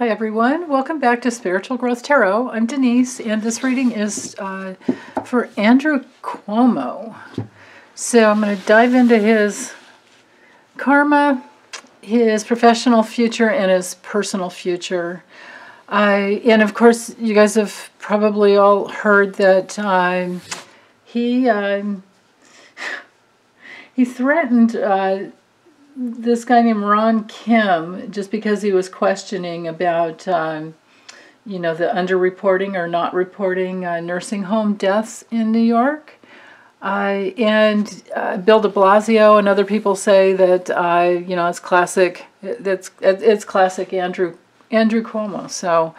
Hi everyone, welcome back to Spiritual Growth Tarot. I'm Denise, and this reading is for Andrew Cuomo. So I'm going to dive into his karma, his professional future, and his personal future. And of course, you guys have probably all heard that he threatened this guy named Ron Kim just because he was questioning about, you know, the underreporting or not reporting nursing home deaths in New York. And Bill de Blasio and other people say that, you know, it's classic. It's classic Andrew Cuomo. So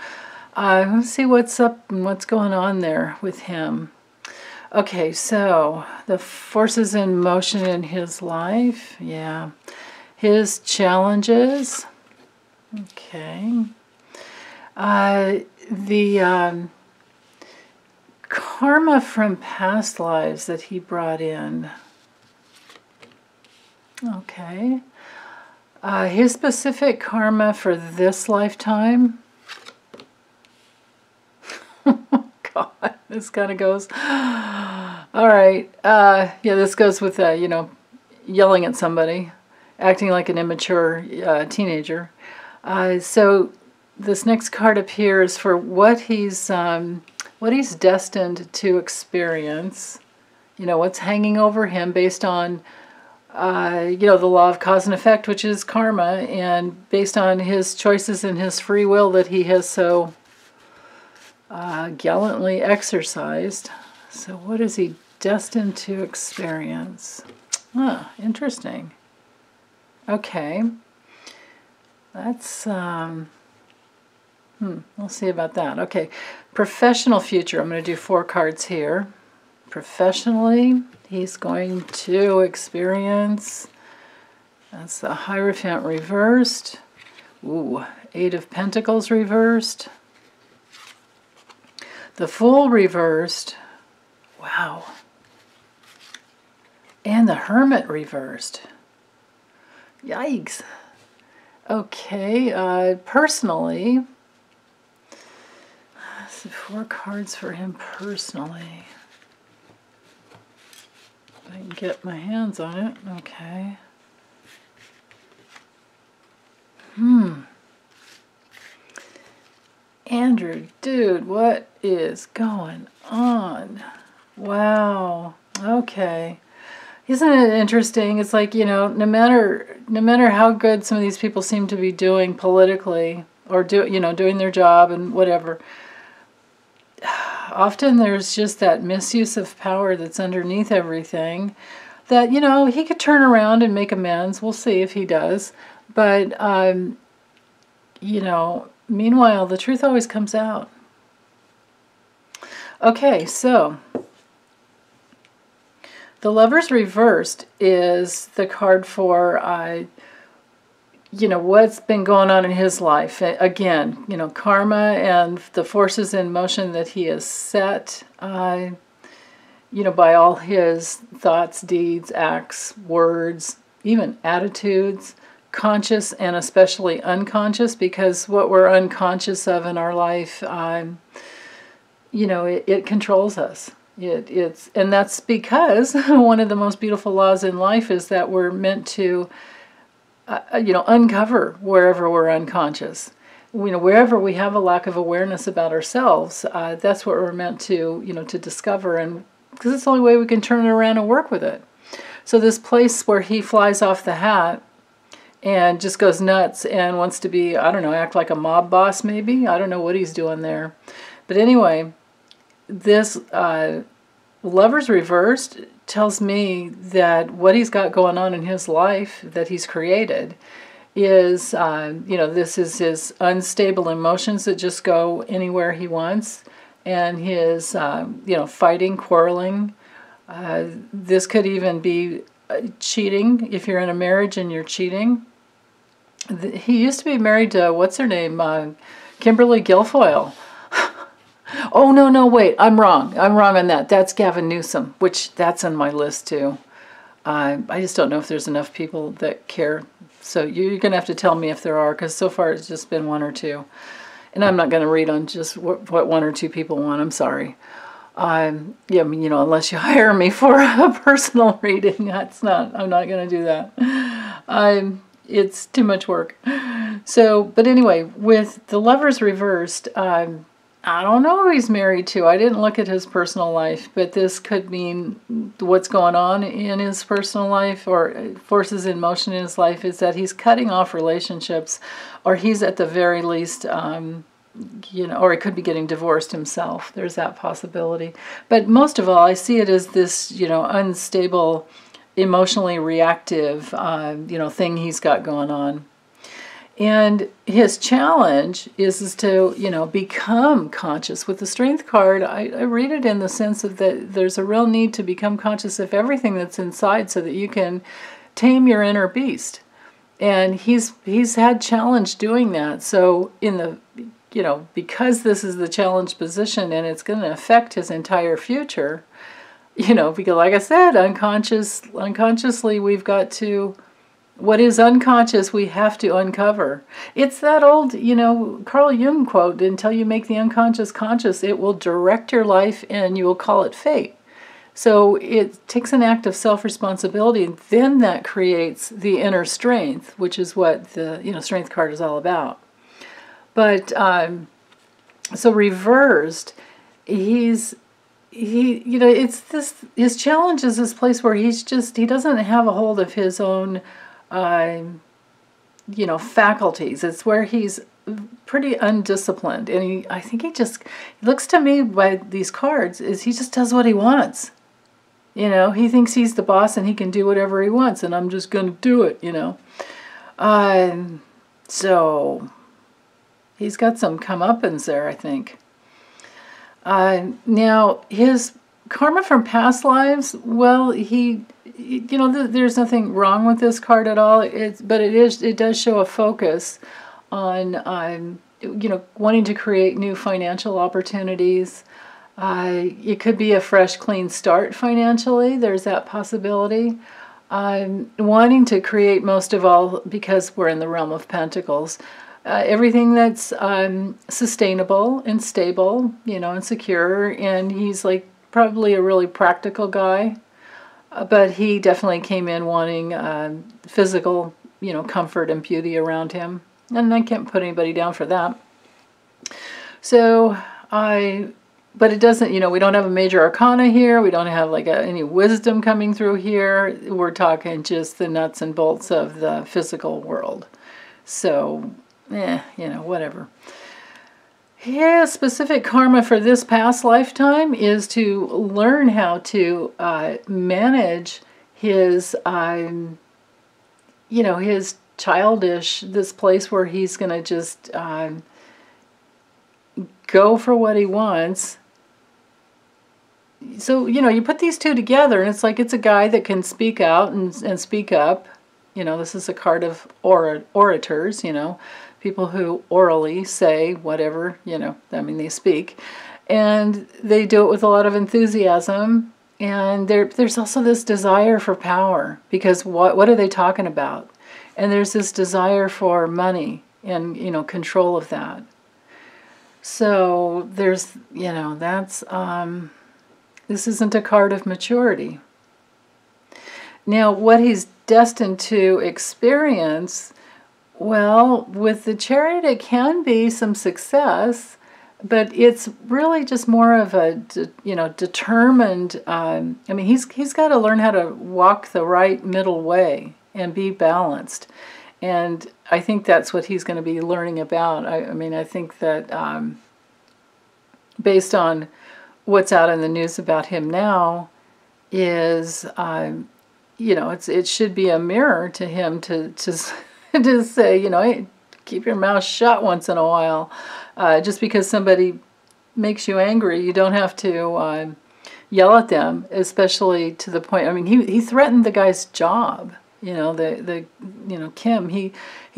let's see what's up and what's going on there with him. Okay, so the forces in motion in his life, yeah. His challenges, okay. The karma from past lives that he brought in, okay. His specific karma for this lifetime. Oh God, this kind of goes. All right, yeah, this goes with you know, yelling at somebody, acting like an immature teenager. So this next card appears for what he's destined to experience. You know, what's hanging over him based on, you know, the law of cause and effect, which is karma, and based on his choices and his free will that he has so gallantly exercised. So what is he destined to experience? Ah, interesting. Okay, that's, we'll see about that. Okay, professional future. I'm going to do 4 cards here. Professionally, he's going to experience, that's the Hierophant reversed. Ooh, 8 of Pentacles reversed. The Fool reversed. Wow. And the Hermit reversed. Yikes. Okay, personally, so 4 cards for him personally. If I can get my hands on it. Okay. Andrew, dude, what is going on? Wow. Okay. Isn't it interesting? It's like, you know, no matter how good some of these people seem to be doing politically, or doing their job and whatever, often there's just that misuse of power that's underneath everything that, you know, he could turn around and make amends. We'll see if he does. But, you know, meanwhile, the truth always comes out. Okay, so the Lovers reversed is the card for, you know, what's been going on in his life. Again, you know, karma and the forces in motion that he has set, you know, by all his thoughts, deeds, acts, words, even attitudes, conscious and especially unconscious, because what we're unconscious of in our life, you know, it controls us. And that's because one of the most beautiful laws in life is that we're meant to, you know, uncover wherever we're unconscious. You know, wherever we have a lack of awareness about ourselves, that's what we're meant to, you know, to discover, and because it's the only way we can turn it around and work with it. So this place where he flies off the hat and just goes nuts and wants to be, I don't know, act like a mob boss maybe. I don't know what he's doing there. But anyway, this Lovers reversed tells me that what he's got going on in his life that he's created is, you know, this is his unstable emotions that just go anywhere he wants, and his, you know, fighting, quarreling. This could even be cheating, if you're in a marriage and you're cheating. He used to be married to, what's her name, Kimberly Guilfoyle. Oh, no, wait, I'm wrong. I'm wrong on that. That's Gavin Newsom, which that's on my list too. I just don't know if there's enough people that care So you're going to have to tell me if there are, because so far it's just been one or two. And I'm not going to read on just what one or two people want. I'm sorry. Yeah, I mean, unless you hire me for a personal reading, I'm not going to do that. It's too much work. So, but anyway, with the Lovers reversed, I don't know who he's married to. I didn't look at his personal life, but this could mean what's going on in his personal life or forces in motion in his life is that he's cutting off relationships, or he's at the very least, or he could be getting divorced himself. There's that possibility. But most of all, I see it as this, unstable, emotionally reactive, thing he's got going on. And his challenge is to, become conscious. With the Strength card, I read it in the sense of that there's a real need to become conscious of everything that's inside so that you can tame your inner beast. And he's had challenge doing that. So because this is the challenge position and it's going to affect his entire future, because like I said, unconsciously we've got to... What is unconscious, we have to uncover. It's that old, Carl Jung quote, until you make the unconscious conscious, it will direct your life and you will call it fate. So it takes an act of self-responsibility, and then that creates the inner strength, which is what the, Strength card is all about. But, so reversed, it's this, his challenge is this place where he doesn't have a hold of his own faculties. It's where he's pretty undisciplined, and I think he looks to me by these cards is he just does what he wants. He thinks he's the boss and he can do whatever he wants, and I'm just going to do it. So he's got some comeuppance there, I think. Now his karma from past lives, well, there's nothing wrong with this card at all. But it does show a focus on, wanting to create new financial opportunities. It could be a fresh, clean start financially. There's that possibility. Wanting to create, most of all, because we're in the realm of Pentacles, everything that's sustainable and stable, and secure. And he's like probably a really practical guy. But he definitely came in wanting physical, comfort and beauty around him. And I can't put anybody down for that. So but it doesn't, we don't have a major arcana here. We don't have any wisdom coming through here. We're talking just the nuts and bolts of the physical world. So, whatever. His specific karma for this past lifetime is to learn how to manage his, his childish, this place where he's going to just go for what he wants. So, you put these two together, and it's like it's a guy that can speak out and speak up. This is a card of orators, people who orally say whatever, they speak. And they do it with a lot of enthusiasm. And there's also this desire for power, because what are they talking about? And there's this desire for money and, control of that. So there's, that's, this isn't a card of maturity. Now, what he's destined to experience, well, with the Chariot, it can be some success, but it's really just more of a, determined, he's got to learn how to walk the right middle way and be balanced. And I think that's what he's going to be learning about. I think that based on what's out in the news about him now is, it should be a mirror to him to say, hey, keep your mouth shut once in a while. Just because somebody makes you angry, you don't have to yell at them, especially to the point. He threatened the guy's job. Kim. He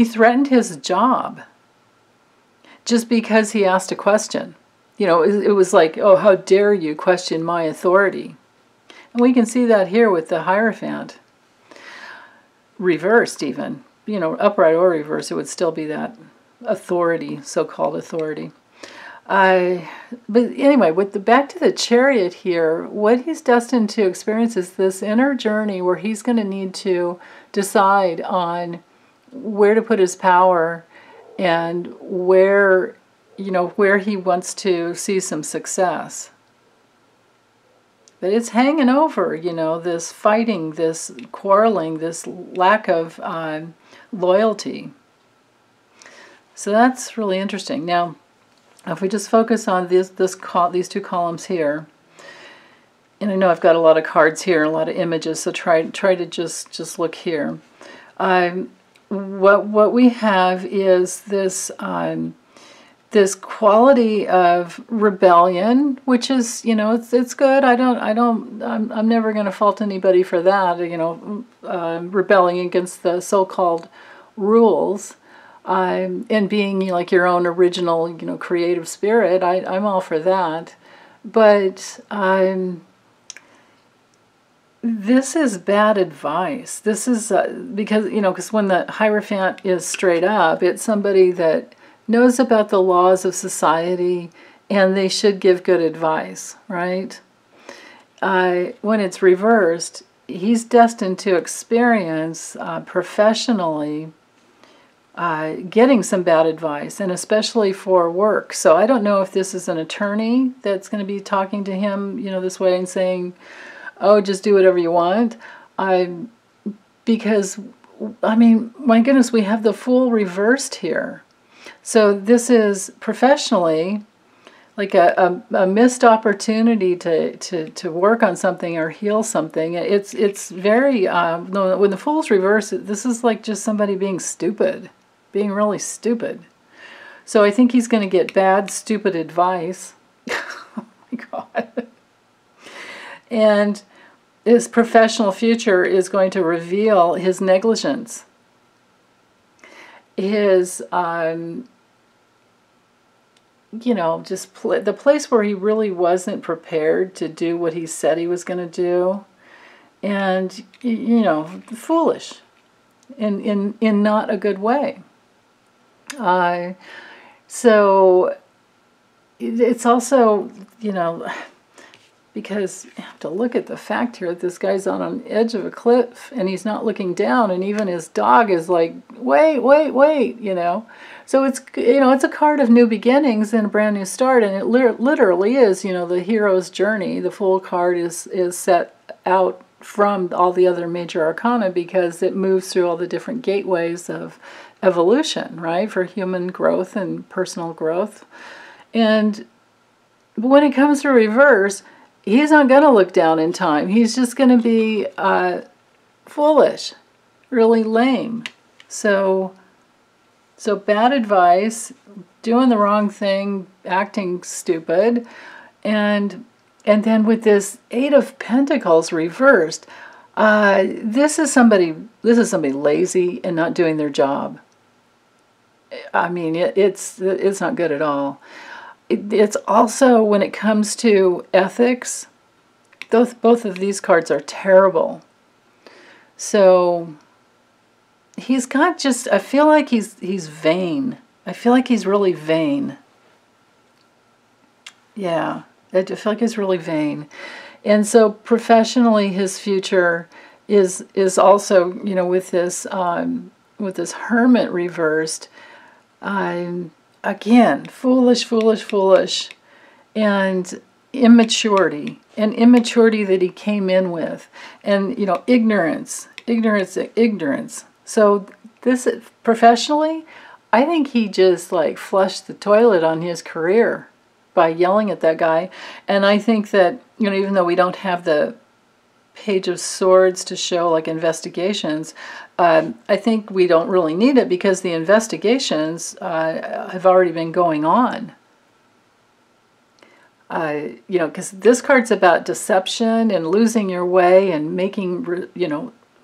threatened his job just because he asked a question. It was like, oh, how dare you question my authority? And we can see that here with the Hierophant. Reversed even. upright or reverse, it would still be that authority, so-called authority. But anyway, back to the Chariot here, what he's destined to experience is this inner journey where he's going to need to decide on where to put his power and where he wants to see some success. But it's hanging over, this fighting, this quarreling, this lack of loyalty. So that's really interesting. Now, if we just focus on these two columns here, and I know I've got a lot of cards here, a lot of images, so try to just look here. What we have is this this quality of rebellion, which is, it's good. I'm never going to fault anybody for that. Rebelling against the so-called rules. And being like your own original, creative spirit, I'm all for that. But this is bad advice. This is because when the Hierophant is straight up, it's somebody that knows about the laws of society and they should give good advice, right? When it's reversed, he's destined to experience professionally getting some bad advice, and especially for work. So I don't know if this is an attorney that's going to be talking to him, this way and saying, oh, just do whatever you want. Because, my goodness, we have the Fool reversed here. So this is professionally like a missed opportunity to work on something or heal something. It's very, when the Fool's reversed, this is like just somebody being stupid. Being really stupid. So I think he's going to get bad, stupid advice. Oh my God. And his professional future is going to reveal his negligence. His, the place where he really wasn't prepared to do what he said he was going to do. And, foolish. In not a good way. So it's also, because you have to look at the fact here that this guy's on an edge of a cliff and he's not looking down, and even his dog is like, wait, So it's, it's a card of new beginnings and a brand new start, and it literally is, the hero's journey. The Fool card is set out from all the other major arcana because it moves through all the different gateways of evolution, right, for human growth and personal growth. And when it comes to reverse, he's not going to look down in time. He's just going to be foolish, really lame. So bad advice, doing the wrong thing, acting stupid, and then with this Eight of Pentacles reversed, this is somebody lazy and not doing their job. It's not good at all. It's also, when it comes to ethics, both of these cards are terrible. So he's got I feel like he's vain. I feel like he's really vain. Yeah, I feel like he's really vain. And so professionally, his future is also, with this Hermit reversed, again, foolish, and immaturity that he came in with, and ignorance. So this, professionally, I think he just flushed the toilet on his career by yelling at that guy. And I think that, even though we don't have the Page of Swords to show investigations, I think we don't really need it because the investigations have already been going on. Because this card's about deception and losing your way and making,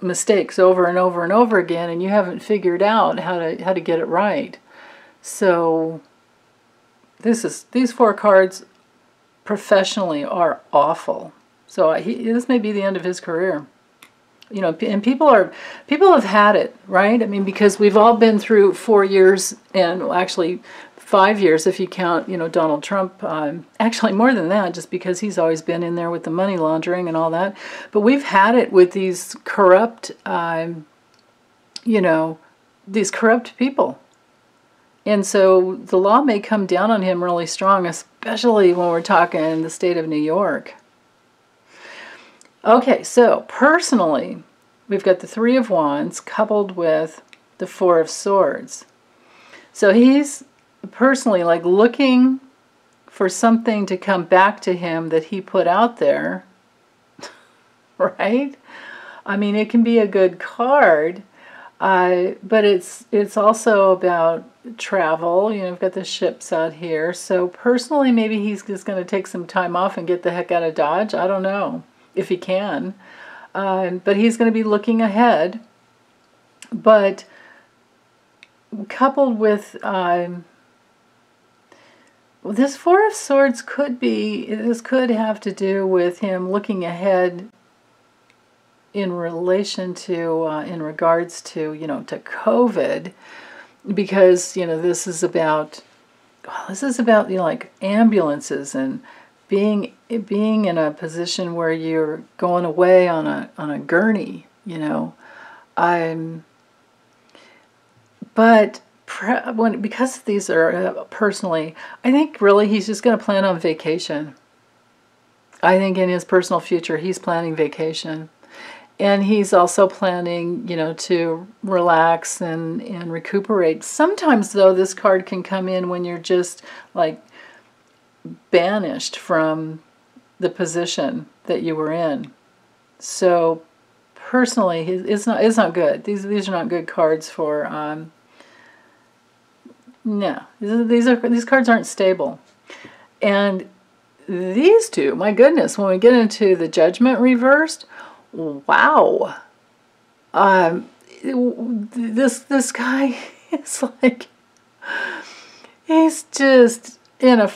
mistakes over and over and over again, and you haven't figured out how to get it right. So these four cards professionally are awful. So this may be the end of his career. You know, and people have had it, right? I mean, because we've all been through 4 years, and actually 5 years if you count, you know, Donald Trump. Actually more than that, just because he's always been in there with the money laundering and all that. But we've had it with these corrupt, you know, these corrupt people. And so the law may come down on him really strong, especially when we're talking the state of New York. Okay, so personally, we've got the Three of Wands coupled with the Four of Swords. So he's personally like looking for something to come back to him that he put out there, right? I mean, it can be a good card, but it's also about travel. You know, we've got the ships out here. So personally, maybe he's just going to take some time off and get the heck out of Dodge. I don't know if he can. But he's going to be looking ahead. But coupled with this Four of Swords this could have to do with him looking ahead in relation to, in regards to, you know, to COVID, because, you know, this is about, you know, like ambulances and being in a position where you're going away on a gurney, you know. But because these are personally, I think really he's just going to plan on vacation. I think in his personal future he's planning vacation. And he's also planning, you know, to relax and recuperate. Sometimes, though, this card can come in when you're just, like, banished from the position that you were in. So, personally, it's not good. These are not good cards for, no. These cards aren't stable. And these two, my goodness, when we get into the Judgment reversed, wow. This guy is like, he's just in a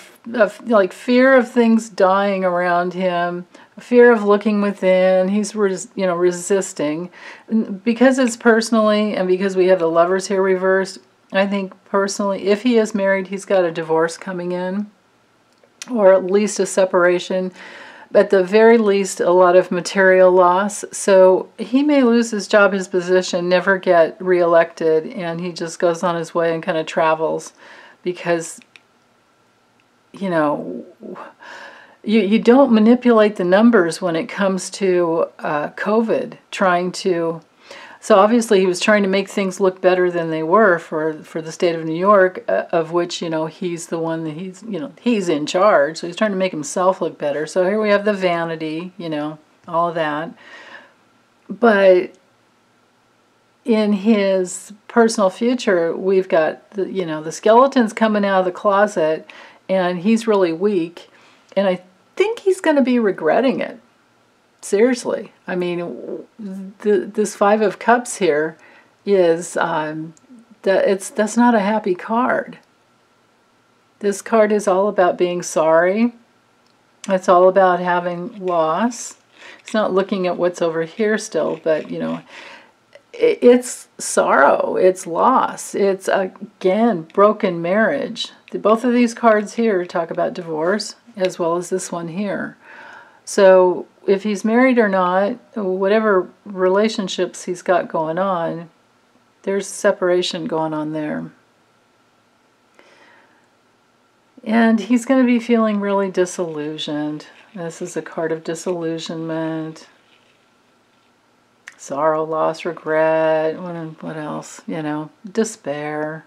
like fear of things dying around him, a fear of looking within. He's you know, resisting because it's personally, and because we have the Lovers here reversed. I think personally, if he is married, he's got a divorce coming in, or at least a separation. At the very least, a lot of material loss. So he may lose his job, his position, never get reelected, and he just goes on his way and kind of travels, because, you know, you don't manipulate the numbers when it comes to COVID, trying to. So obviously he was trying to make things look better than they were for the state of New York, of which, you know, he's the one that he's in charge. So he's trying to make himself look better. So here we have the vanity, you know, all of that. But in his personal future, we've got the, you know, the skeletons coming out of the closet, and he's really weak. And I think he's going to be regretting it. Seriously, I mean, this Five of Cups here is that's not a happy card. This card is all about being sorry. It's all about having loss. It's not looking at what's over here still, but you know, it's sorrow, it's loss, it's again broken marriage. Both of these cards here talk about divorce, as well as this one here. So if he's married or not, whatever relationships he's got going on, there's separation going on there. And he's going to be feeling really disillusioned. This is a card of disillusionment, sorrow, loss, regret, what else? You know, despair.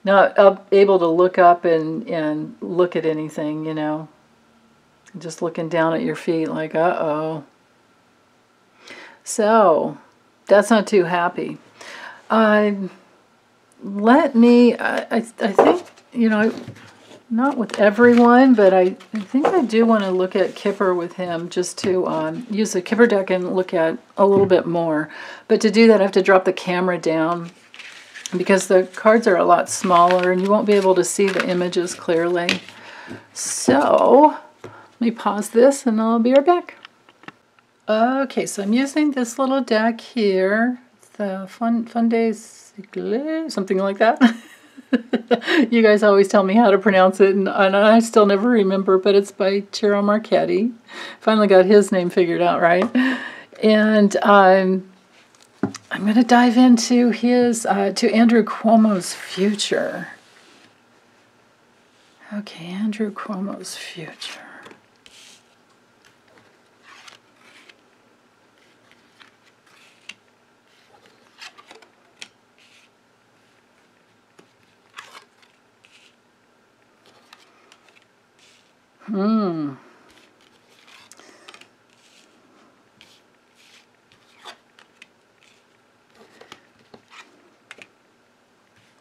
Not able to look up and look at anything, you know. Just looking down at your feet like, uh-oh. So, that's not too happy. I think, you know, not with everyone, but I think I do want to look at Kipper with him, just to use the Kipper deck and look at a little bit more. But to do that, I have to drop the camera down, because the cards are a lot smaller and you won't be able to see the images clearly. So let me pause this and I'll be right back. Okay, so I'm using this little deck here, the Fun Days Siecle, something like that. You guys always tell me how to pronounce it, and I still never remember, but it's by Ciro Marchetti. Finally got his name figured out right. And I'm going to dive into his, to Andrew Cuomo's future. Okay, Andrew Cuomo's future.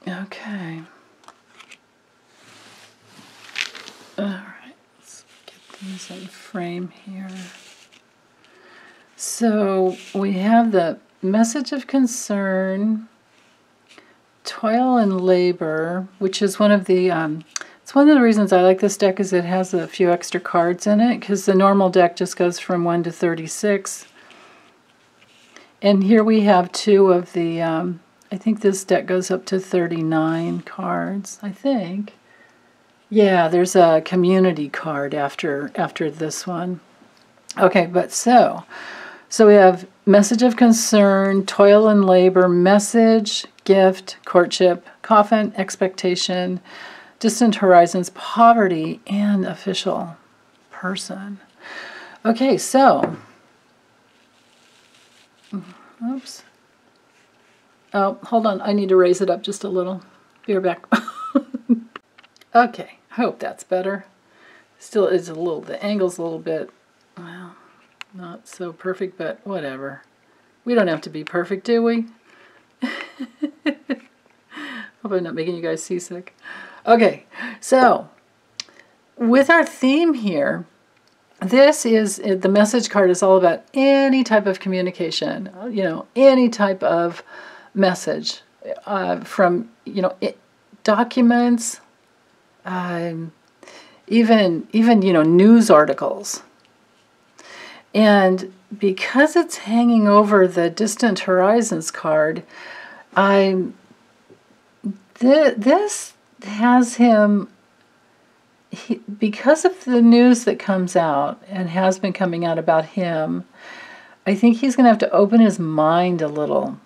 Okay. All right, let's get these in frame here. So we have the message of concern, toil and labor, which is one of the, it's one of the reasons I like this deck is it has a few extra cards in it, because the normal deck just goes from 1 to 36. And here we have two of the, I think this deck goes up to 39 cards, I think. Yeah, there's a community card after this one. Okay, but so we have message of concern, toil and labor, message, gift, courtship, coffin, expectation, distant horizons, poverty, and official person. Okay, so, oops. Oh, hold on, I need to raise it up just a little. Be right back. Okay, I hope that's better. Still is a little, the angle's a little bit, well, not so perfect, but whatever. We don't have to be perfect, do we? Hope I'm not making you guys seasick. Okay, so with our theme here, this is, the message card is all about any type of communication, you know, any type of message from, you know, documents, even you know, news articles. And because it's hanging over the distant horizons card, this has him, because of the news that comes out and has been coming out about him, I think he's going to have to open his mind a little.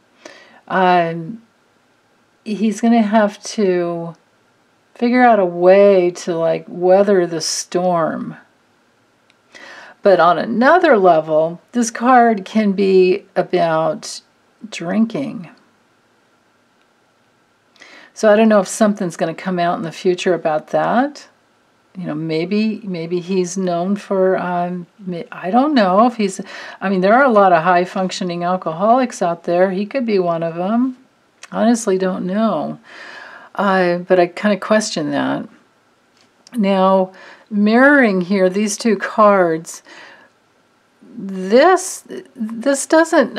He's going to have to figure out a way to like weather the storm. But on another level, this card can be about drinking. So I don't know if something's going to come out in the future about that. You know, maybe he's known for, I don't know if he's, I mean, there are a lot of high-functioning alcoholics out there. He could be one of them. Honestly, don't know. But I kind of question that. Now, mirroring here, these two cards, this doesn't,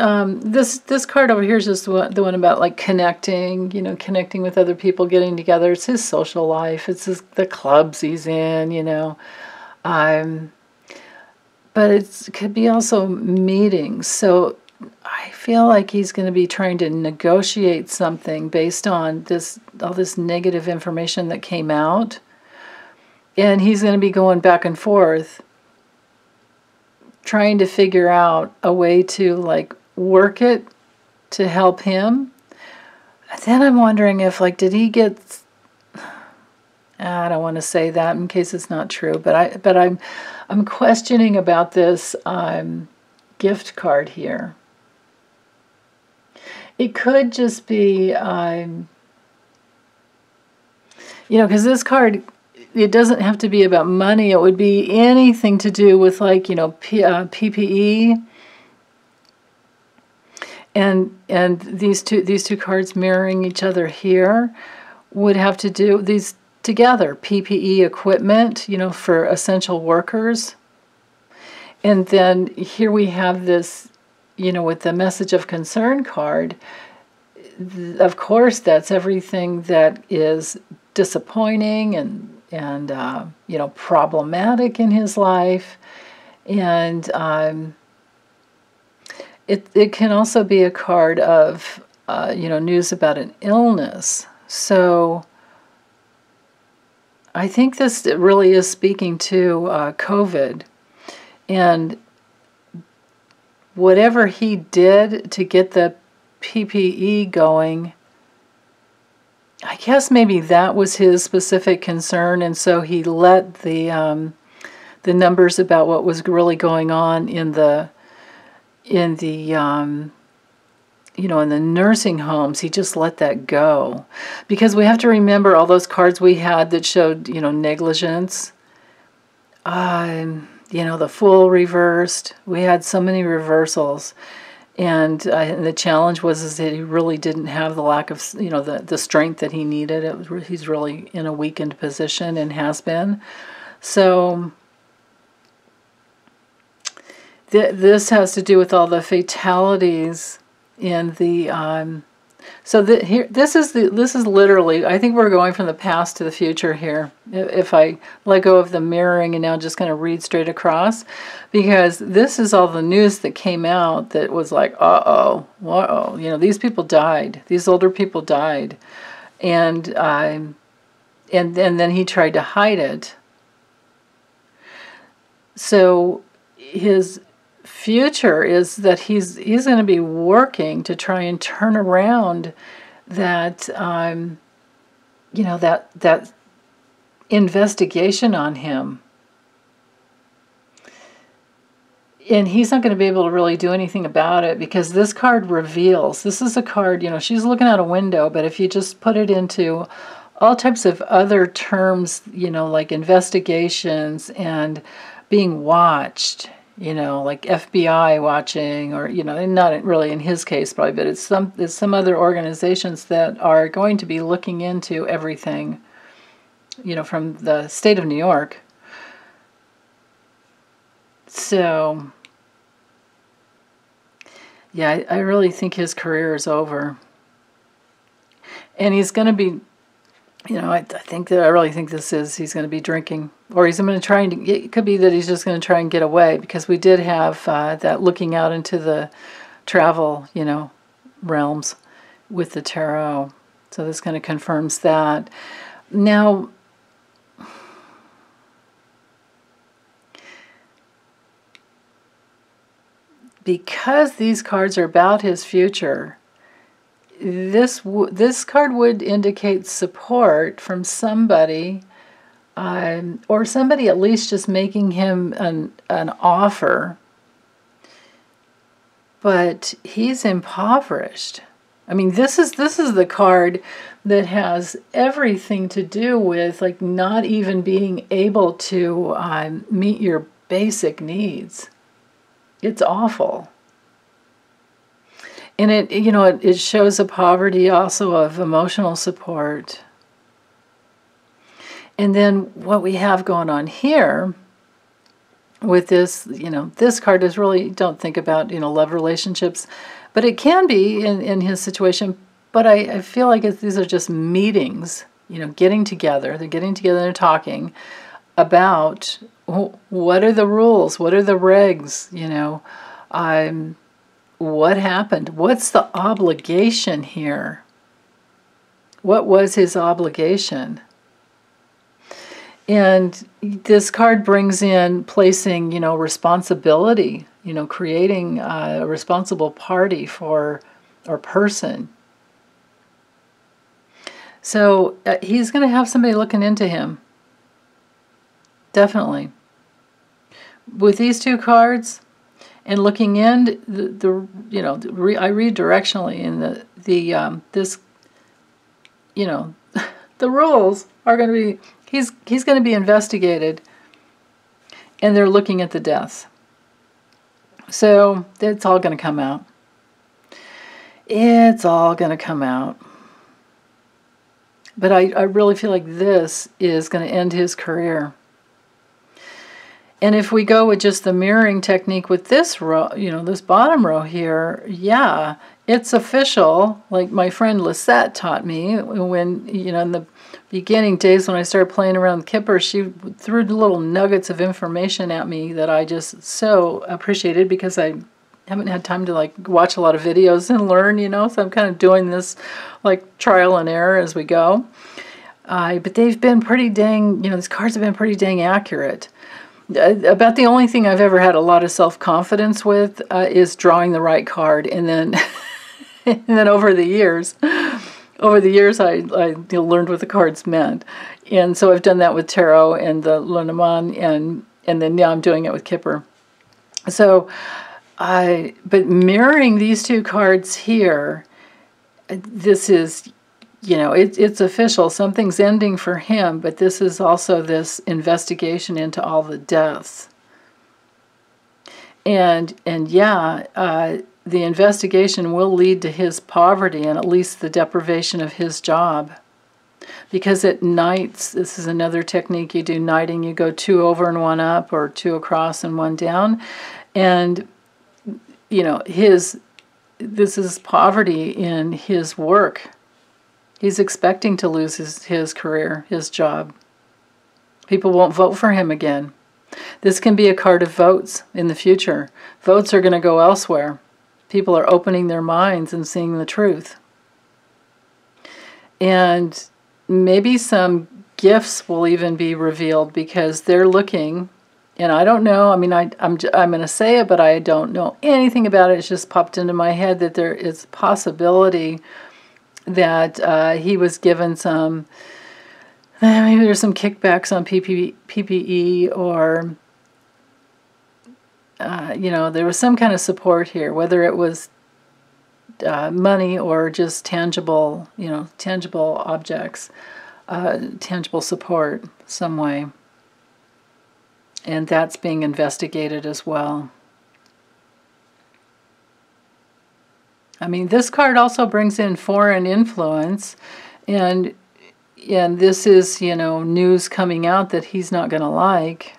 this card over here is just the one about like connecting, you know, connecting with other people, getting together. It's his social life. It's the clubs he's in, you know. But it could be also meetings. So I feel like he's going to be trying to negotiate something based on all this negative information that came out. And he's going to be going back and forth, trying to figure out a way to like work it to help him. Then I'm wondering if like, did he get, I don't want to say that in case it's not true, but I'm questioning about this gift card here. It could just be, you know, because this card, it doesn't have to be about money. It would be anything to do with like, you know, PPE. And these two cards mirroring each other here would have to do these together. PPE equipment, you know, for essential workers. And then here we have this, you know, with the message of concern card. Of course, that's everything that is disappointing and you know, problematic in his life. And it can also be a card of, news about an illness. So I think this really is speaking to COVID. And whatever he did to get the PPE going, I guess maybe that was his specific concern, and so he let the numbers about what was really going on in the nursing homes, he just let that go. Because we have to remember all those cards we had that showed, negligence. The Fool reversed. We had so many reversals. And the challenge was that he really didn't have the lack of, the strength that he needed. He's really in a weakened position and has been. So this has to do with all the fatalities in the. This is literally. I think we're going from the past to the future here. If I let go of the mirroring and now just kind of read straight across, because this is all the news that came out that was like, these people died. These older people died, and then he tried to hide it. So his future is that he's going to be working to try and turn around that that investigation on him, and he's not going to be able to really do anything about it, because this card reveals. This is a card, she's looking out a window, but if you just put it into all types of other terms, like investigations and being watched, like FBI watching, or, not really in his case probably, but it's some other organizations that are going to be looking into everything, from the state of New York. So, yeah, I really think his career is over. And he's going to be, I really think he's going to be drinking, or he's going to try and, it could be that he's just going to try and get away, because we did have that looking out into the travel, realms with the tarot. So this kind of confirms that. Now, because these cards are about his future, this card would indicate support from somebody, or somebody at least just making him an offer. But he's impoverished. I mean, this is the card that has everything to do with, like, not even being able to meet your basic needs. It's awful. And it shows a poverty also of emotional support. And then what we have going on here with this, this card is really, don't think about, love relationships, but it can be in his situation. But I feel like these are just meetings, getting together. They're getting together and they're talking about what are the rules, what are the regs, what happened? What's the obligation here? What was his obligation? And this card brings in placing, responsibility, creating a responsible party or person. So he's going to have somebody looking into him. Definitely. With these two cards, and looking in, I read directionally in the rules are going to be, he's going to be investigated, and they're looking at the deaths. So it's all going to come out. It's all going to come out. But I really feel like this is going to end his career. And if we go with just the mirroring technique with this row, this bottom row here, yeah, it's official. Like my friend Lisette taught me when, in the beginning days when I started playing around with Kipper, she threw little nuggets of information at me that I just so appreciated, because I haven't had time to like watch a lot of videos and learn, you know, so I'm kind of doing this like trial and error as we go. But they've been pretty dang, you know, these cards have been pretty dang accurate. About the only thing I've ever had a lot of self-confidence with is drawing the right card, and then and then over the years I learned what the cards meant, and so I've done that with tarot and the Lenormand, and then now I'm doing it with Kipper. So but mirroring these two cards here, this is, you know, it's official. Something's ending for him, but this is also this investigation into all the deaths. And yeah, the investigation will lead to his poverty and at least the deprivation of his job. Because it knights, this is another technique you do, knighting, you go 2 over and 1 up, or 2 across and 1 down. And, you know, this is poverty in his work. He's expecting to lose his career, his job. People won't vote for him again. This can be a card of votes in the future. Votes are going to go elsewhere. People are opening their minds and seeing the truth. And maybe some gifts will even be revealed, because they're looking, and I don't know, I mean, I'm going to say it, but I don't know anything about it. It's just popped into my head that there is a possibility that he was given some, maybe there's some kickbacks on PPE, or, you know, there was some kind of support here, whether it was money or just tangible, you know, tangible objects, tangible support some way. And that's being investigated as well. I mean, this card also brings in foreign influence, and this is, you know, news coming out that he's not going to like.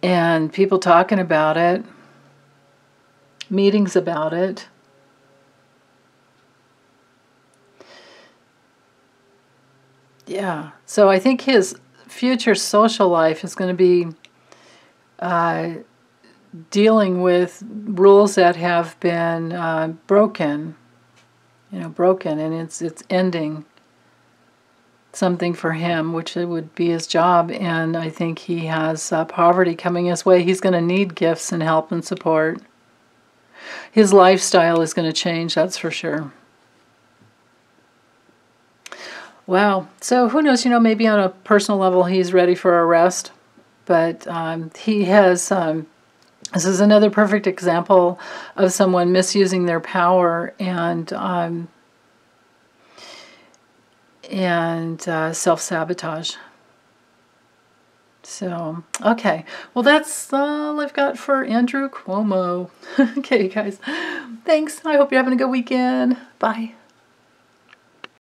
And people talking about it, meetings about it. Yeah, so I think his future social life is going to be dealing with rules that have been broken, you know, and it's ending something for him, which it would be his job. And I think he has poverty coming his way. He's going to need gifts and help and support. His lifestyle is going to change, that's for sure. Wow. So who knows, you know, maybe on a personal level he's ready for a rest. But he has, this is another perfect example of someone misusing their power and self-sabotage. So, okay. Well, that's all I've got for Andrew Cuomo. Okay, guys. Thanks. I hope you're having a good weekend. Bye.